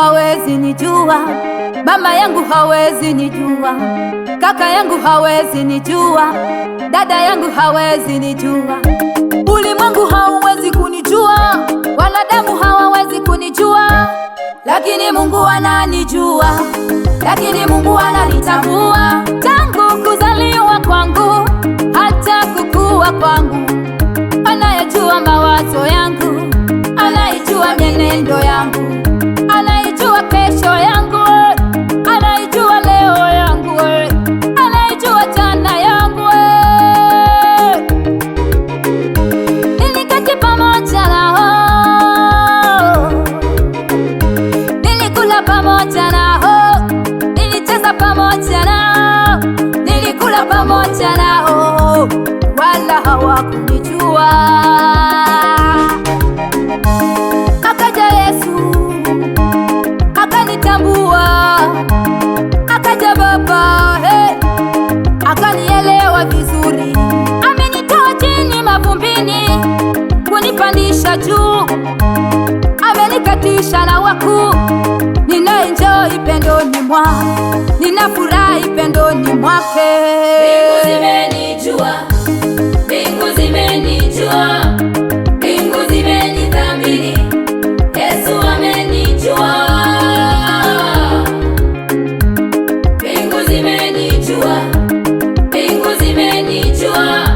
hawezi nijua, mama yangu hawezi nijua, kaka yangu hawezi nijua, dada yangu hawezi nijua. Ulimwengu hauwezi kunijua, wanadamu hawawezi kunijua, lakini Mungu ananijua, lakini Mungu ananitambua. Tangu kuzaliwa kwangu hata kukua kwangu, anayejua mawazo yangu, anayejua mienendo yangu, anayejua kesho yangu, anayejua leo yangu, anayejua jana yangu. Niliketi pamoja nao, nilikula pamoja nao, nilicheza pamoja nao, nilikula pamoja nao, wala hawakunijua. Akaja Yesu akanitambua, akaja Baba akanielewa vizuri, amenitoa chini mavumbini kunipandisha juu, amenikatisha na wakuu. Ninaenjoy pendoni mwake, ninafurahi pendoni mwake. Mbingu zimenijua, mbingu zimenijua, mbingu zimenithamini, Yesu amenijua. Mbingu zimenijua, mbingu zimenijua,